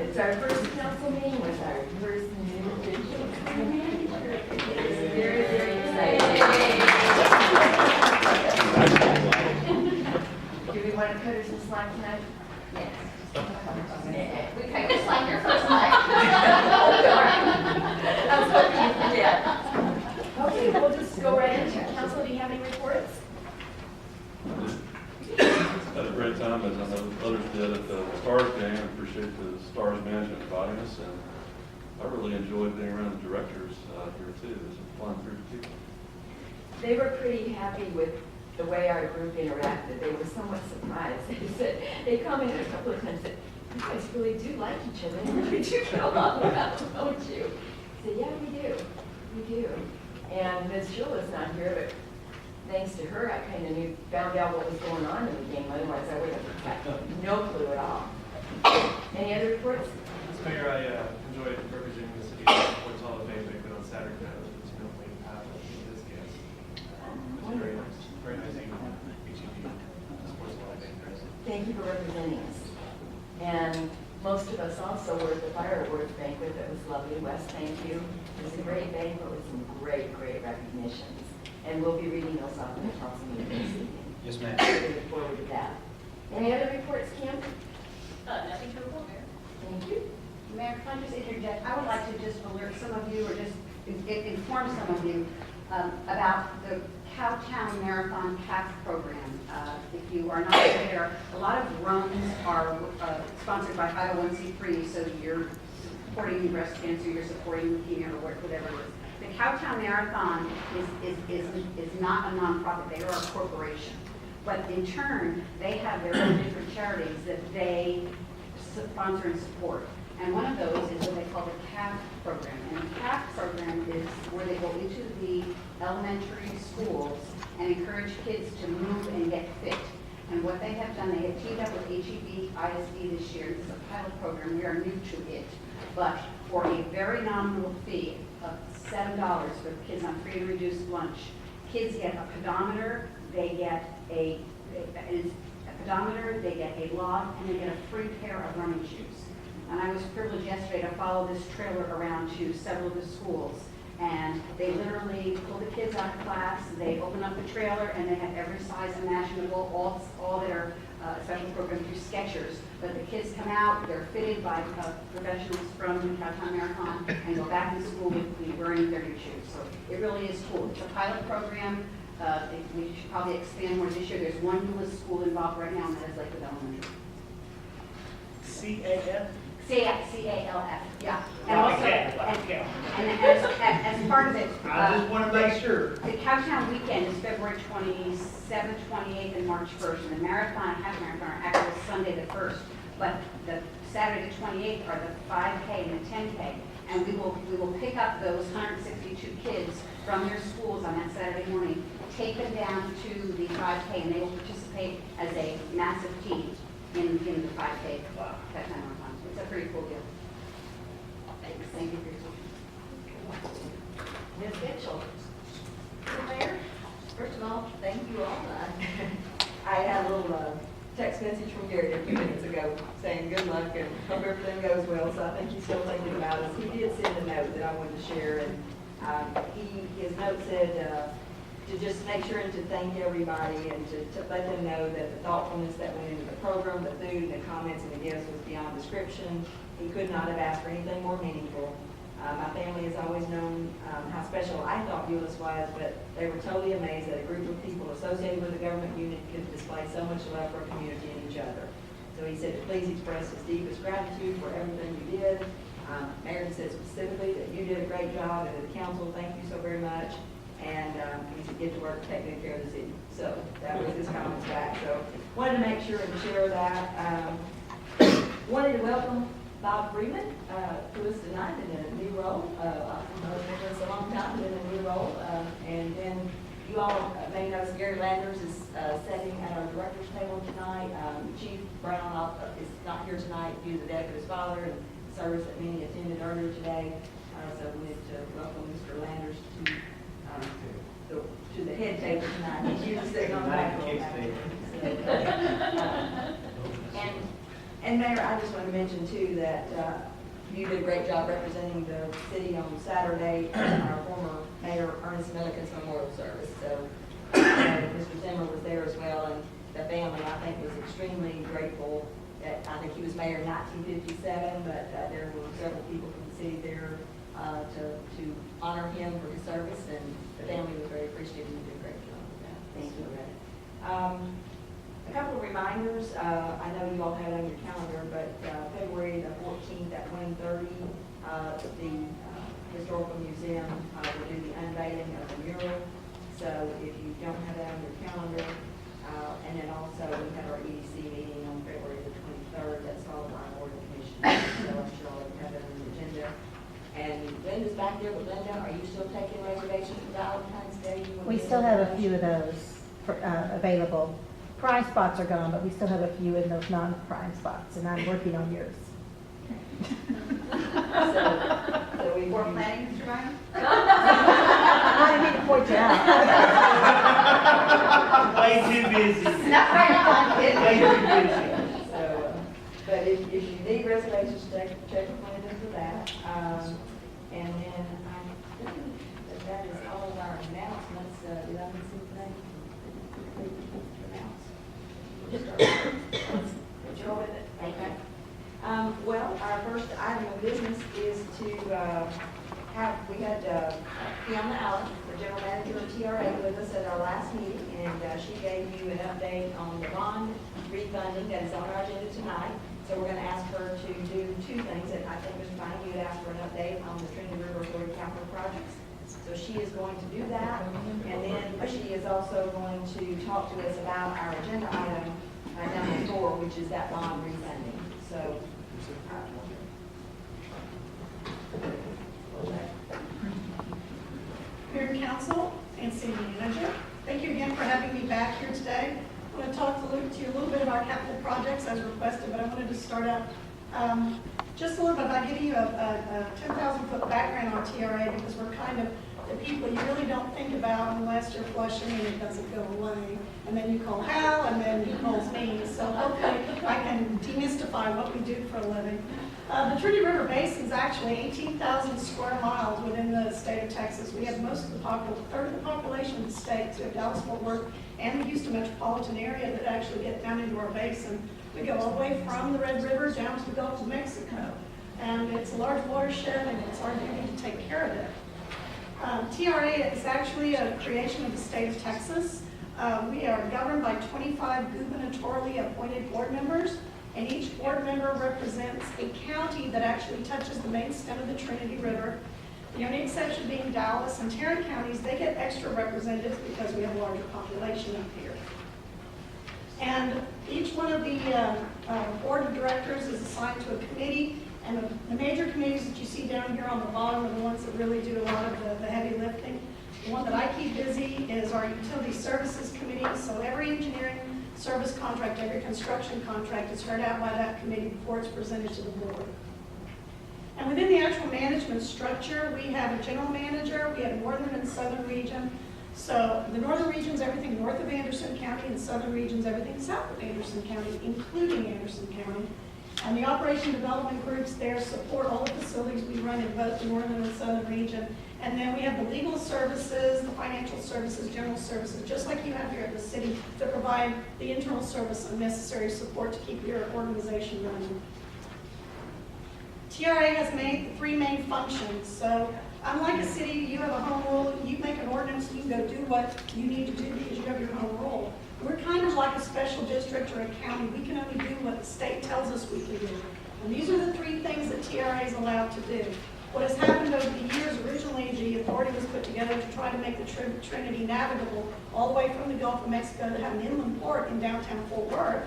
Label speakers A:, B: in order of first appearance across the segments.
A: It's our first council meeting with our first new official manager. It's very, very exciting. Do we want to cut her some slack tonight? Yes.
B: We cut your slack your first night.
A: I was hoping you forget. Okay, we'll just go right into it. Council, do you have any reports?
C: Had a great time, as I know others did, at the Stars game. I appreciate the Stars management inviting us, and I really enjoyed being around the directors here too. It was a fun group of people.
A: They were pretty happy with the way our group interacted. They were somewhat surprised. They said, they commented a couple of times that you guys really do like each other. You really do get along well, don't you? I said, yeah, we do. We do. And Ms. Euless not here, but thanks to her, I kind of found out what was going on in the game. Otherwise, I would have had no clue at all. Any other reports?
D: Mr. Mayor, I enjoyed representing the city of Fort Hall of Fame banquet on Saturday night with the Wayne Path and his guests. It was very nice evening. HEB Sports Hall of Fame.
A: Thank you for representing us. And most of us also were at the fireworks banquet. That was lovely. Wes, thank you. It was a great banquet with some great, great recognitions. And we'll be reading those off in the council meeting this evening.
E: Yes, ma'am.
A: We look forward to that. Any other reports, Kim?
B: Nothing to report, Mayor.
A: Thank you.
F: Mayor, can I just interject? I would like to just alert some of you, or just inform some of you about the Cowtown Marathon CAF program. If you are not aware, a lot of runs are sponsored by 501c3, so you're supporting breast cancer, you're supporting leukemia, or whatever it is. The Cowtown Marathon is not a nonprofit; they are a corporation. But in turn, they have their own different charities that they sponsor and support. And one of those is what they call the CAF program. And the CAF program is where they go into the elementary schools and encourage kids to move and get fit. And what they have done, they have teamed up with HEB ISD this year. This is a pilot program. We are new to it. But for a very nominal fee of $7 for kids on free and reduced lunch, kids get a pedometer, they get a pedometer, they get a log, and they get a free pair of running shoes. And I was privileged yesterday to follow this trailer around to several of the schools. And they literally pull the kids out of class, they open up the trailer, and they have every size imaginable, all their special program through Skechers. But the kids come out, they're fitted by professionals from the Cowtown Marathon, and go back to school with wearing their new shoes. So it really is cool. It's a pilot program. We should probably expand more this year. There's one Euless school involved right now, and that is Lakewood Elementary.
E: CAF?
F: C-A-L-F, yeah. And also, and as part of it,
E: I just want to make sure.
F: the Cowtown weekend is February 27th, 28th, and March 1st. And the marathon, half marathon, are actually Sunday the 1st. But the Saturday the 28th are the 5K and the 10K. And we will pick up those 162 kids from their schools on that Saturday morning, take them down to the 5K, and they will participate as a massive team in the 5K Cowtown Marathon. It's a pretty cool deal. Thanks. Thank you for your support.
A: Ms. Mitchell.
G: Mr. Mayor, first of all, thank you all. I had a little text message from Gary a few minutes ago saying good luck and hope everything goes well, so I think he's still thinking about us. He did send a note that I wanted to share, and his note said to just make sure and to thank everybody and to let them know that the thoughtfulness that went into the program, the food, and the comments and the gifts was beyond description. He could not have asked for anything more meaningful. My family has always known how special I thought Euless was, but they were totally amazed that a group of people associated with a government unit could display so much love for community and each other. So he said to please express his deepest gratitude for everything you did. Mayor said specifically that you did a great job, and to the council, thank you so very much. And he said get to work taking care of the city. So that was his comments back. So wanted to make sure and share that. Wanted to welcome Bob Freeman to us tonight in a new role. I've known him for a long time, in a new role. And then you all may notice Gary Landers is sitting at our director's table tonight. Chief Brown is not here tonight due to the death of his father and service that many attended earlier today. So we need to welcome Mr. Landers to the head table tonight. He's used to sitting on the back row. And And Mayor, I just want to mention too that you did a great job representing the city on Saturday at our former Mayor Ernest Milliken's memorial service. So Mr. Zimmer was there as well, and the family, I think, was extremely grateful. I think he was mayor in 1957, but there were several people from the city there to honor him for his service, and the family was very appreciative. You did a great job with that. Thank you. A couple of reminders. I know you all have it on your calendar, but February the 14th at 1:30, the Historical Museum will do the unveiling of the mural. So if you don't have that on your calendar, and then also we have our EDC meeting on February the 23rd. That's followed by an order commission. So I'm sure all of you have it on the agenda. And Linda's back there with Linda. Are you still taking reservations for Valentine's Day?
E: We still have a few of those available. Prime spots are gone, but we still have a few in those non-prime spots, and I'm working on yours.
G: So we
F: For planning, Mr. Ryan?
E: I didn't mean to point you out.
H: Way too busy.
F: Not right now, I'm kidding.
H: Way too busy.
G: So, but if you need reservations, check with Linda for that. And then I think that is all of our announcements. Did I miss anything? Just go with it. Okay. Well, our first item of business is to we had Fiona Allen, the general manager of TRA, with us at our last meeting, and she gave you an update on the bond refunding that is on our agenda tonight. So we're going to ask her to do two things, and I think Mr. Fine, you had asked for an update on the Trinity River Authority capital projects. So she is going to do that, and then she is also going to talk to us about our agenda item number 4, which is that bond refunding. So.
I: Mayor and Council and City Manager, thank you again for having me back here today. I want to talk to you a little bit about capital projects as requested, but I wanted to start out just a little bit by giving you a 10,000-foot background on TRA, because we're kind of the people you really don't think about unless you're flushing and it doesn't go away. And then you call Hal, and then he calls me. So hopefully I can demystify what we do for a living. The Trinity River Basin is actually 18,000 square miles within the state of Texas. We have most of the third of the population of the state. So we have Dallas, Fort Worth, and the Houston metropolitan area that actually get down into our basin. We go all the way from the Red River down to the Gulf of Mexico. And it's a large watershed, and it's our duty to take care of it. TRA is actually a creation of the state of Texas. We are governed by 25 gubernatorially appointed board members, and each board member represents a county that actually touches the main stem of the Trinity River. The only exception being Dallas and Tarrant counties. They get extra representatives because we have a larger population up here. And each one of the board of directors is assigned to a committee. And the major committees that you see down here on the bottom are the ones that really do a lot of the heavy lifting. The one that I keep busy is our Utility Services Committee. So every engineering service contract, every construction contract is heard out by that committee before it's presented to the board. And within the actual management structure, we have a general manager, we have northern and southern region. So the northern region is everything north of Anderson County, and the southern region is everything south of Anderson County, including Anderson County. And the operation development groups there support all the facilities we run in both the northern and southern region. And then we have the legal services, the financial services, general services, just like you have here at the city, to provide the internal service and necessary support to keep your organization running. TRA has made 3 main functions. So unlike a city, you have a home rule, you make an ordinance, you can go do what you need to do because you have your home rule. We're kind of like a special district or a county. We can only do what the state tells us we can do. And these are the 3 things that TRA is allowed to do. What has happened over the years, originally the authority was put together to try to make the Trinity navigable all the way from the Gulf of Mexico to have an inland port in downtown Fort Worth.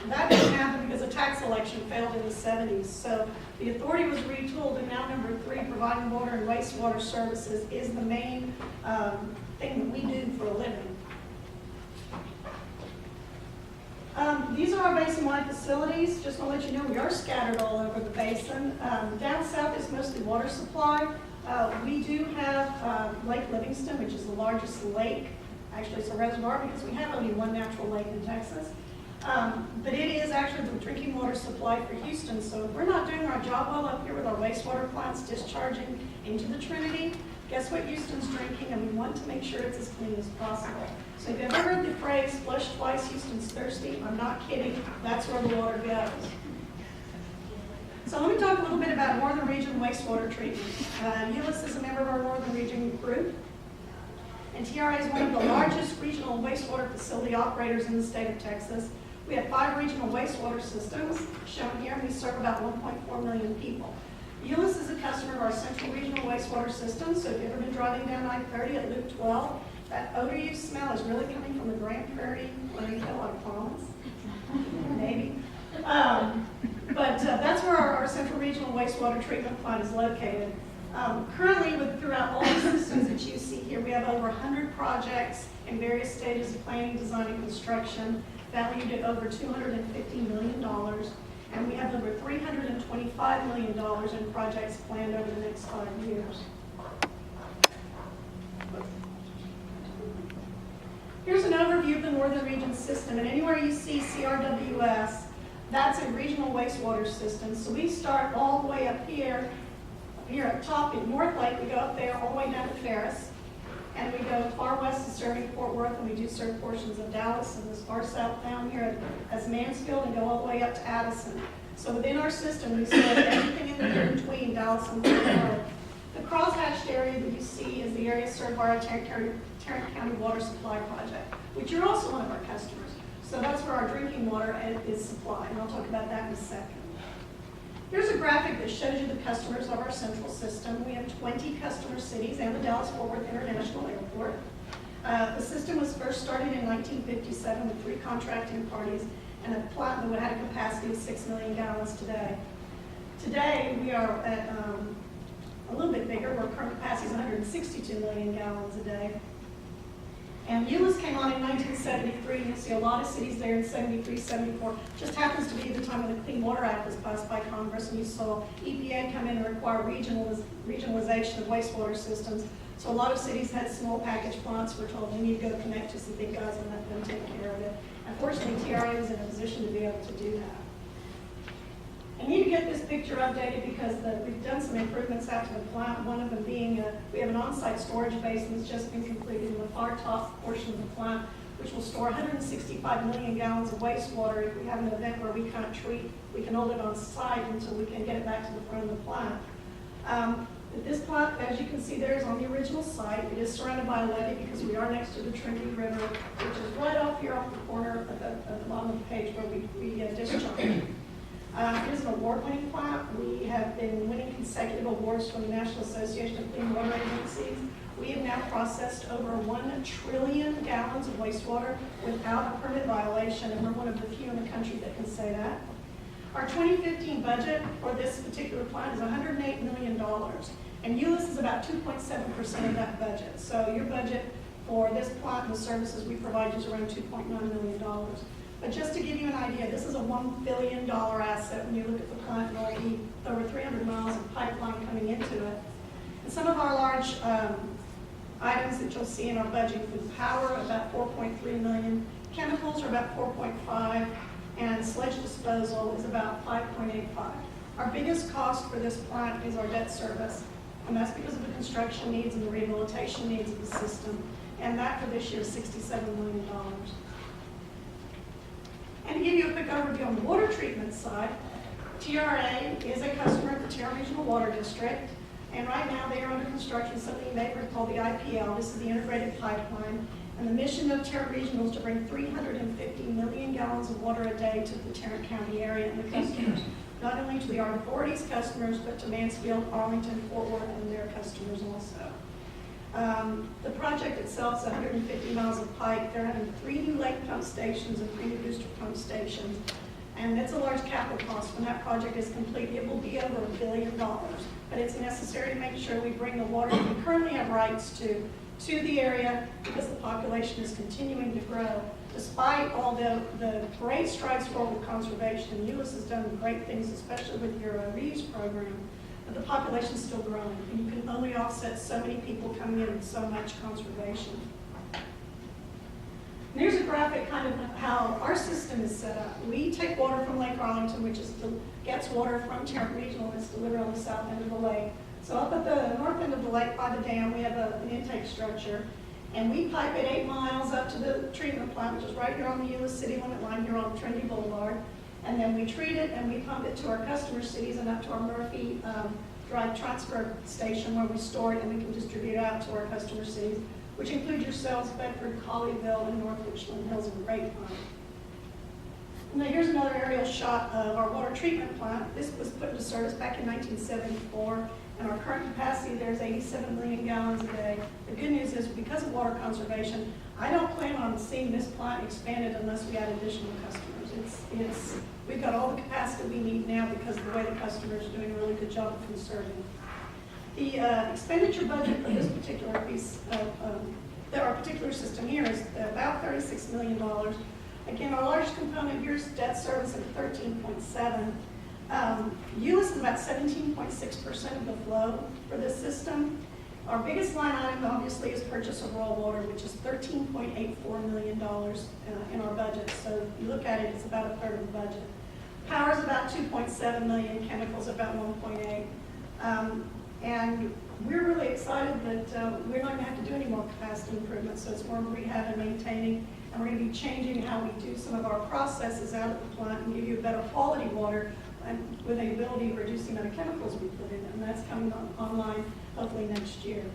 I: And that didn't happen because a tax election failed in the 70s. So the authority was retooled, and now number 3, providing water and wastewater services, is the main thing that we do for a living. These are our basin-wide facilities. Just want to let you know we are scattered all over the basin. Down south is mostly water supply. We do have Lake Livingston, which is the largest lake. Actually, it's a reservoir because we have only one natural lake in Texas. But it is actually the drinking water supply for Houston. So if we're not doing our job well up here with our wastewater plants discharging into the Trinity, guess what Houston's drinking? And we want to make sure it's as clean as possible. So if you've ever heard the phrase, flush twice, Houston's thirsty, I'm not kidding. That's where the water goes. So let me talk a little bit about Northern Region wastewater treatment. Euless is a member of our Northern Region group. And TRA is one of the largest regional wastewater facility operators in the state of Texas. We have 5 regional wastewater systems shown here, and we serve about 1.4 million people. Euless is a customer of our central regional wastewater system, so if you've ever been driving down I-30 at Loop 12, that odor you smell is really coming from the Grand Prairie landfill, I promise. Maybe. But that's where our central regional wastewater treatment plant is located. Currently, throughout all the systems that you see here, we have over 100 projects in various stages of planning, design, and construction, valued at over $250 million. And we have over $325 million in projects planned over the next 5 years. Here's an overview of the Northern Region system. And anywhere you see CRWS, that's a regional wastewater system. So we start all the way up here at top in North Lake. We go up there all the way down to Ferris. And we go far west to serving Fort Worth, and we do serve portions of Dallas, and as far south down here as Mansfield, and go all the way up to Addison. So within our system, we serve everything in between Dallas and Fort Worth. The cross-hatched area that you see is the area served by our Tarrant County Water Supply Project, which you're also one of our customers. So that's where our drinking water is supplied, and I'll talk about that in a second. Here's a graphic that shows you the customers of our central system. We have 20 customer cities and the Dallas-Fort Worth International Airport. The system was first started in 1957 with 3 contracting parties and a plant that had a capacity of 6 million gallons today. Today, we are at a little bit bigger. Our current capacity is 162 million gallons a day. And Euless came on in 1973. You'll see a lot of cities there in 73, 74. Just happens to be the time when the Clean Water Act was passed by Congress, and you saw EPA come in and require regionalization of wastewater systems. So a lot of cities had small package plants. We're told we need to go connect to some big guys and let them take care of it. Unfortunately, TRA was in a position to be able to do that. I need to get this picture updated because we've done some improvements out to the plant, one of them being we have an on-site storage basin that's just been completed in the far top portion of the plant, which will store 165 million gallons of wastewater. If we have an event where we can't treat, we can hold it on site until we can get it back to the front of the plant. This plant, as you can see there, is on the original site. It is surrounded by a levee because we are next to the Trinity River, which is right off here off the corner at the bottom of the page where we discharge. It is an award-winning plant. We have been winning consecutive awards from the National Association of Clean Water Agencies. We have now processed over 1 trillion gallons of wastewater without a permit violation, and we're one of the few in the country that can say that. Our 2015 budget for this particular plant is $108 million, and Euless is about 2.7% of that budget. So your budget for this plant and the services we provide is around $2.9 million. But just to give you an idea, this is a $1 billion asset when you look at the plant and all the over 300 miles of pipeline coming into it. And some of our large items that you'll see in our budget include power, about $4.3 million, chemicals are about $4.5, and sludge disposal is about $5.85. Our biggest cost for this plant is our debt service, and that's because of the construction needs and the rehabilitation needs of the system, and that for this year is $67 million. And to give you a quick overview on the water treatment side, TRA is a customer of the Tarrant Regional Water District, and right now they are under construction something you may have heard called the IPL. This is the integrated pipeline, and the mission of Tarrant Regional is to bring 350 million gallons of water a day to the Tarrant County area and the customers, not only to the Art Authority's customers, but to Mansfield, Arlington, Fort Worth, and their customers also. The project itself is 150 miles of pipe. They're having 3 new lake pump stations and 3 new booster pump stations. And it's a large capital cost. When that project is complete, it will be over $1 billion. But it's necessary to make sure we bring the water that we currently have rights to the area because the population is continuing to grow. Despite all the great strides forward with conservation, and Euless has done great things, especially with your reuse program, but the population is still growing, and you can only offset so many people coming in with so much conservation. And here's a graphic kind of how our system is set up. We take water from Lake Arlington, which gets water from Tarrant Regional, and it's delivered on the south end of the lake. So up at the north end of the lake by the dam, we have an intake structure, and we pipe it 8 miles up to the treatment plant, which is right here on the Euless city limit line here on Trinity Boulevard. And then we treat it and we pump it to our customer cities and up to our Murphy Drive transfer station where we store it and we can distribute it out to our customer cities, which include yourselves, Bedford, Colleyville, and North Richland Hills and Grapevine. Now here's another aerial shot of our water treatment plant. This was put into service back in 1974, and our current capacity there is 87 million gallons a day. The good news is, because of water conservation, I don't plan on seeing this plant expanded unless we add additional customers. We've got all the capacity we need now because of the way the customers are doing a really good job of conserving. The expenditure budget for this particular piece of our particular system here is about $36 million. Again, our largest component here is debt service at 13.7. Euless is about 17.6% of the flow for this system. Our biggest line item, obviously, is purchase of raw water, which is $13.84 million in our budget. So if you look at it, it's about a third of the budget. Power is about $2.7 million, chemicals about $1.8. And we're really excited that we're not going to have to do any more capacity improvements, so it's more rehab and maintaining, and we're going to be changing how we do some of our processes out at the plant and give you better quality water and with the ability to reduce the amount of chemicals we put in it, and that's coming online hopefully next year.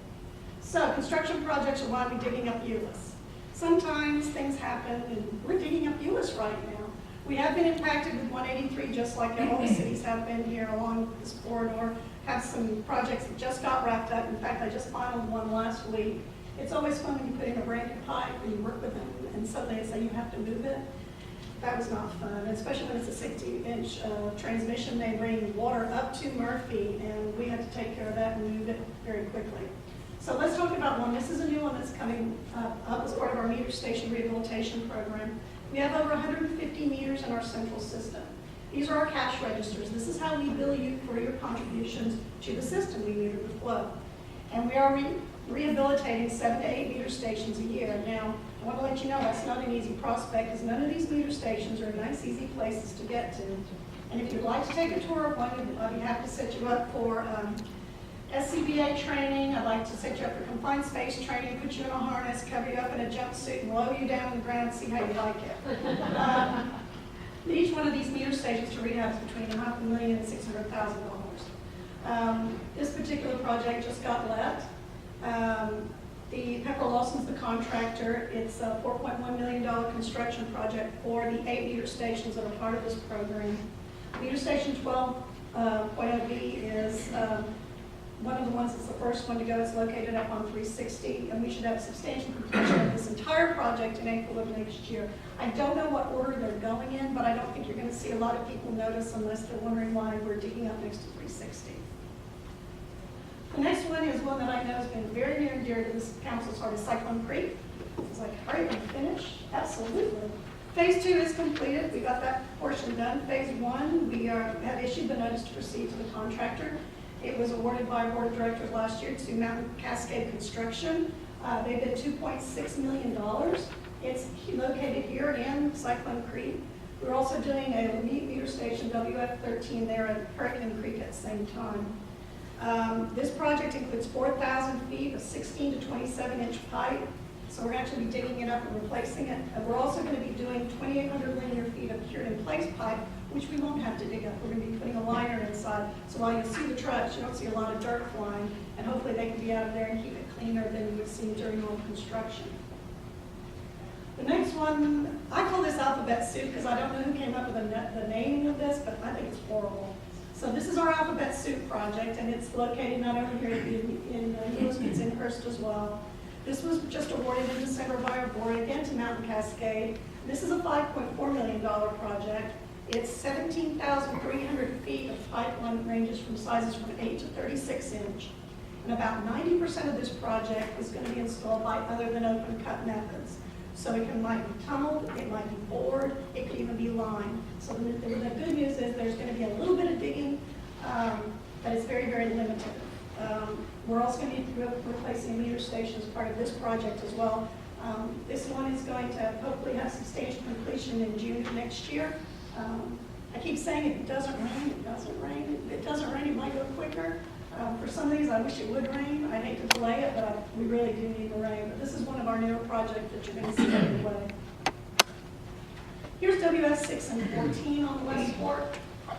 I: So construction projects are why we're digging up Euless. Sometimes things happen and we're digging up Euless right now. We have been impacted with 183 just like all the cities have been here along this corridor. Have some projects that just got wrapped up. In fact, I just finalized one last week. It's always fun when you put in a brand new pipe and you work with them and suddenly they say you have to move it. That was not fun, especially when it's a 60-inch transmission. They bring water up to Murphy, and we had to take care of that and move it very quickly. So let's talk about one. This is a new one that's coming up as part of our meter station rehabilitation program. We have over 150 meters in our central system. These are our cash registers. This is how we bill you for your contributions to the system. We meter the flow. And we are rehabilitating 7 to 8 meter stations a year. Now, I want to let you know that's not an easy prospect because none of these meter stations are nice, easy places to get to. And if you'd like to take a tour of one, I'd be happy to set you up for SCBA training. I'd like to set you up for confined space training, put you in a harness, cover you up in a jumpsuit, and lower you down on the ground and see how you like it. Each one of these meter stations to rehab is between $500,000 and $600,000. This particular project just got let. The Pepper Lawson's the contractor. It's a $4.1 million construction project for the 8 meter stations that are part of this program. Meter station 12.0B is one of the ones that's the first one to go. It's located up on 360, and we should have substantial completion of this entire project in April of next year. I don't know what order they're going in, but I don't think you're going to see a lot of people notice unless they're wondering why we're digging up next to 360. The next one is one that I know has been very near and dear to this council's heart, is Cyclone Creek. It's like, hurry and finish? Absolutely. Phase 2 is completed. We got that portion done. Phase 1, we have issued the notice to proceed to the contractor. It was awarded by board of directors last year to Mountain Cascade Construction. They bid $2.6 million. It's located here in Cyclone Creek. We're also doing a meter station, WF13, there at Hurricane Creek at the same time. This project includes 4,000 feet of 16 to 27-inch pipe. So we're actually digging it up and replacing it. And we're also going to be doing 2,800 linear feet of cured-in-place pipe, which we won't have to dig up. We're going to be putting a liner inside. So while you see the trucks, you don't see a lot of dirt flying. And hopefully they can be out of there and keep it cleaner than you would see during normal construction. The next one, I call this alphabet soup because I don't know who came up with the naming of this, but I think it's horrible. So this is our alphabet soup project, and it's located not only here in Euless, but it's in Hurst as well. This was just awarded in December by our board, again to Mountain Cascade. This is a $5.4 million project. It's 17,300 feet of pipeline, ranges from sizes from 8 to 36 inch. And about 90% of this project is going to be installed by other than open cut methods. So it might be tunneled, it might be bored, it could even be lined. So the good news is there's going to be a little bit of digging, but it's very, very limited. We're also going to be replacing a meter station as part of this project as well. This one is going to hopefully have substantial completion in June of next year. I keep saying if it doesn't rain, it doesn't rain. If it doesn't rain, it might go quicker. For some of these, I wish it would rain. I hate to delay it, but we really do need the rain. But this is one of our newer projects that you're going to see right away. Here's WS 6 and 14 on the West Fork.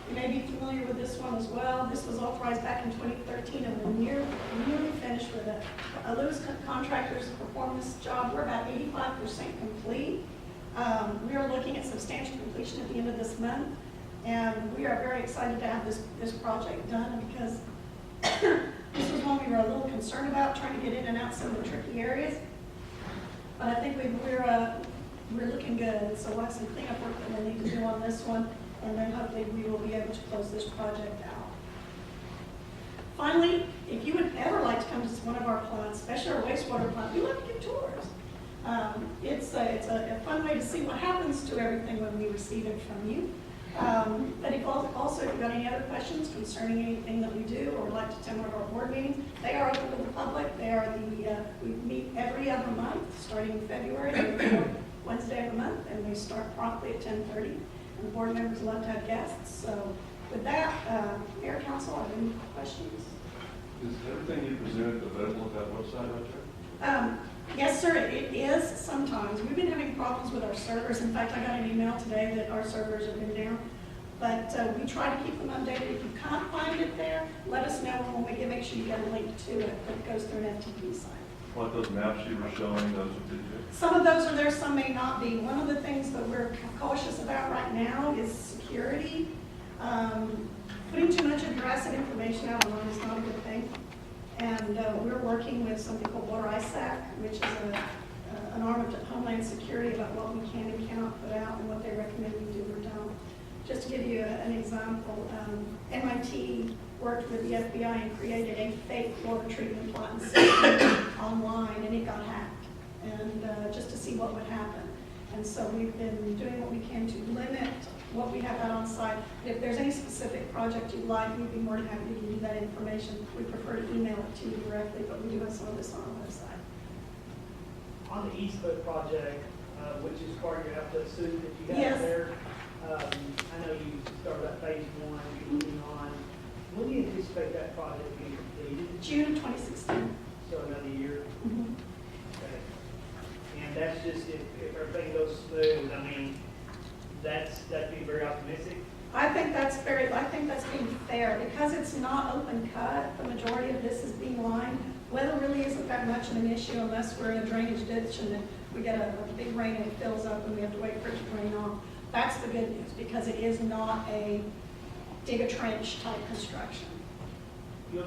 I: You may be familiar with this one as well. This was authorized back in 2013 and we're nearly finished with it. Lewis Contractors performed this job. We're about 85% complete. We are looking at substantial completion at the end of this month. And we are very excited to have this project done because this was one we were a little concerned about, trying to get in and out some of the tricky areas. But I think we're looking good. So we'll have some cleanup work that we'll need to do on this one. And then hopefully we will be able to close this project out. Finally, if you would ever like to come to one of our plants, especially our wastewater plant, we love to give tours. It's a fun way to see what happens to everything when we receive it from you. But if also, if you've got any other questions concerning anything that we do or would like to attend one of our board meetings, they are open to the public. They are we meet every other month, starting in February, every fourth Wednesday of the month, and we start promptly at 10:30. And the board members love to have guests. So with that, Mayor, Council, have any questions?
C: Is everything you presented available at that website right there?
I: Yes, sir, it is sometimes. We've been having problems with our servers. In fact, I got an email today that our servers have been down. But we try to keep them updated. If you can't find it there, let us know when we can make sure you get a link to it that goes through an FTP site.
C: Like those maps you were showing, those would be good.
I: Some of those are there, some may not be. One of the things that we're cautious about right now is security. Putting too much of your asset information out online is not a good thing. And we're working with something called Water ISAC, which is an arm of Homeland Security about what we can and cannot put out and what they recommend we do or don't. Just to give you an example, MIT worked with the FBI and created a fake water treatment plant system online, and it got hacked, and just to see what would happen. And so we've been doing what we can to limit what we have out on site. If there's any specific project you'd like, we'd be more than happy to give you that information. We prefer to email it to you directly, but we do have some of this on our website.
H: On the East Foot project, which is part of your outlet suit that you have
I: Yes.
H: there, I know you started that phase 1, you're moving on. When do you anticipate that project being completed?
I: June 2016.
H: So another year?
I: Mhm.
H: Okay. And that's just if everything goes smooth, I mean, that'd be very optimistic.
I: I think that's being fair, because it's not open cut, the majority of this is being lined. Weather really isn't that much of an issue unless we're in a drainage ditch and then we get a big rain and it fills up and we have to wait for it to drain off. That's the good news, because it is not a dig a trench type construction.
H: You'll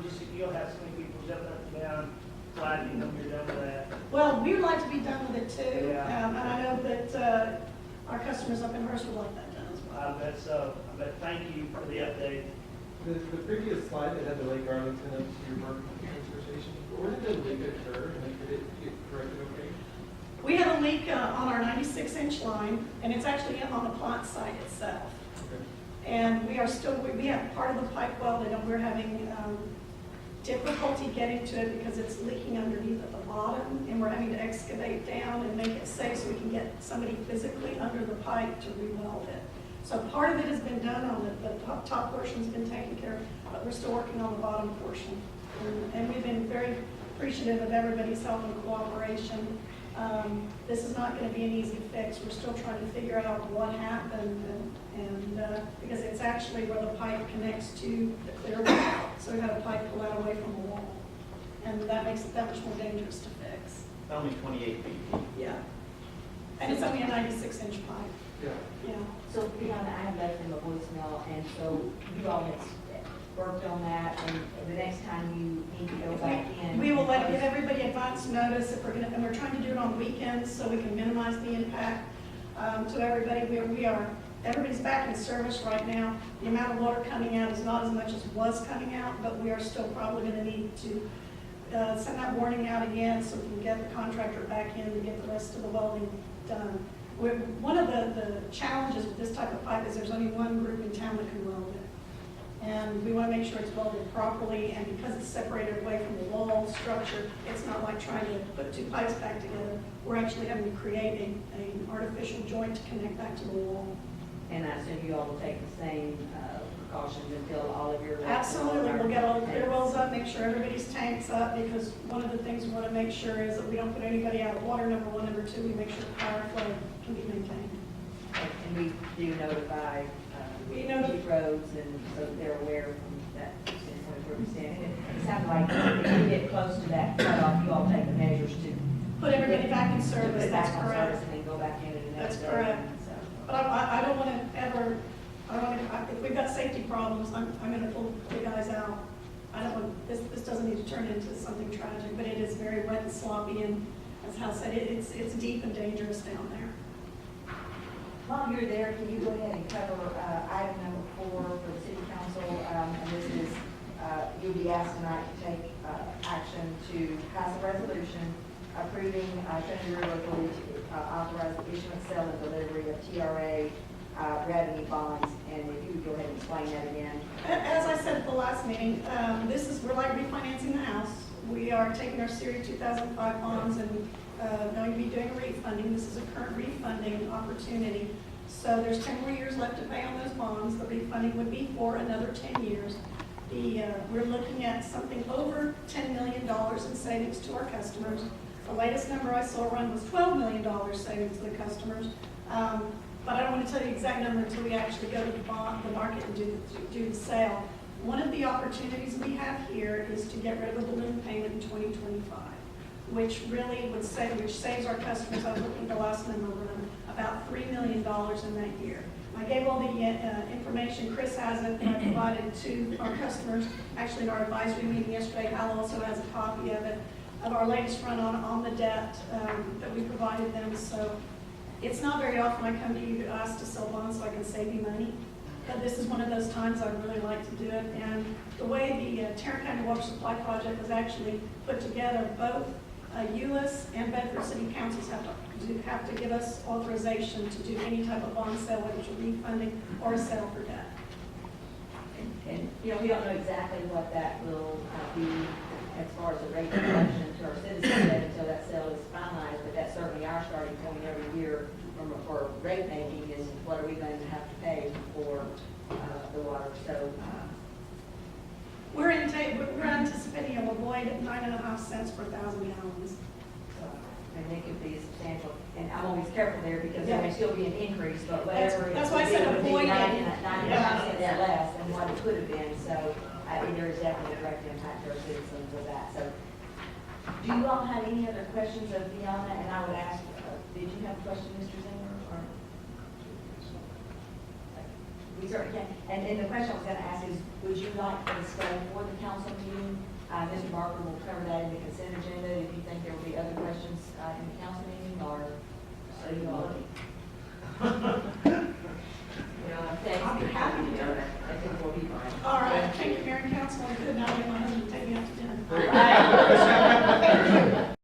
H: have so many people jumping up and down, glad you know you're done with that.
I: Well, we'd like to be done with it too,
H: Yeah.
I: and I know that our customers up in Hearst would like that done as well.
H: I bet so. I bet, thank you for the update.
J: The previous slide that had the Lake Arlington up to your Burke transfer station, where did the leak occur, and did it get corrected okay?
I: We have a leak on our 96-inch line, and it's actually on the plant site itself.
J: Okay.
I: And we have part of the pipe welded, and we're having difficulty getting to it because it's leaking underneath at the bottom, and we're having to excavate down and make it safe so we can get somebody physically under the pipe to re-weld it. So part of it has been done on the top portion's been taken care of, but we're still working on the bottom portion. And we've been very appreciative of everybody's help and cooperation. This is not going to be an easy fix. We're still trying to figure out what happened, and because it's actually where the pipe connects to the clear wall. So we had a pipe pull out away from the wall, and that makes it that much more dangerous to fix.
K: Only 28 feet.
I: Yeah. And it's only a 96-inch pipe.
J: Yeah.
I: Yeah.
B: So, Brianna, I have left him a voicemail, and so you all have worked on that, and the next time you need to go back in.
I: We will give everybody advance notice if and we're trying to do it on weekends so we can minimize the impact to everybody. Everybody's back in service right now. The amount of water coming out is not as much as was coming out, but we are still probably going to need to send that warning out again so we can get the contractor back in to get the rest of the welding done. One of the challenges with this type of pipe is there's only one group in town that can weld it. And we want to make sure it's welded properly, and because it's separated away from the wall structure, it's not like trying to put two pipes back together. We're actually having to create an artificial joint to connect back to the wall.
B: And I assume you all will take the same precautions until all of your.
I: Absolutely, we'll get all the clear wells up, make sure everybody's tanks up, because one of the things we want to make sure is that we don't put anybody out of water, number one. Number two, we make sure the power flow can be maintained.
B: And we do notify chief roads, and so that they're aware from that standpoint where we stand. And it sounds like if we get close to that cutoff, you all take the measures to
I: Put everybody back in
B: put
I: service,
B: it
I: that's
B: back on
I: correct.
B: service and then go back into the next
I: That's
B: day.
I: correct.
B: So,
I: But I don't want to ever, if we've got safety problems, I'm going to pull the guys out. I don't want, this doesn't need to turn into something tragic, but it is very wet and sloppy, and as Hal said, it's deep and dangerous down there.
B: while you're there, can you go ahead and cover item number 4 for the city council? And this is, you'll be asked tonight to take action to pass a resolution approving Trinity River Authority to authorize the issuance, sale, and delivery of TRA revenue bonds. And if you would go ahead and explain that again.
I: As I said at the last meeting, we're like refinancing the house. We are taking our Series 2005 bonds and going to be doing a refunding. This is a current refunding opportunity. So there's 10 more years left to pay on those bonds. The refunding would be for another 10 years. We're looking at something over $10 million in savings to our customers. The latest number I saw run was $12 million savings to the customers. But I don't want to tell you the exact number until we actually go to the market and do the sale. One of the opportunities we have here is to get rid of a balloon payment in 2025, which really would save, which saves our customers, I was looking at the last number run, about $3 million in that year. I gave all the information, Chris has it, and I provided to our customers, actually in our advisory meeting yesterday. Hal also has a copy of it, of our latest run on the debt that we provided them. So it's not very often I come to you to ask to sell bonds so I can save you money, but this is one of those times I'd really like to do it. And the way the Tarrant County Water Supply Project was actually put together, both Euless and Bedford City Councils have to give us authorization to do any type of bond sale, whether it's a refunding or a sale for debt.
B: And we don't know exactly what that will be as far as the rate reduction to our citizens until that sale is finalized, but that's certainly our starting point every year for rate making is what are we going to have to pay for the water. So
I: We're anticipating a void of 9.5 cents per 1,000 gallons.
B: and it could be substantial. And I'm always careful there because there may still be an increase, but whatever.
I: That's why I said
B: it would be
I: avoid it.
B: 99 cents less than what it could have been. So I mean, there is definitely a direct impact to our citizens with that. So do you all have any other questions of Fiona? And I would ask, did you have a question, Mr. Zinger? Or? We certainly can. And the question I was going to ask is, would you like to stay for the council meeting? Mr. Barker will cover that in the consent agenda. If you think there will be other questions in the council meeting, or so you all. I'll be happy to do that. I think we'll be fine.
I: All right, thank you, Mayor and Council. Good night. My husband take me out to dinner.
B: All right.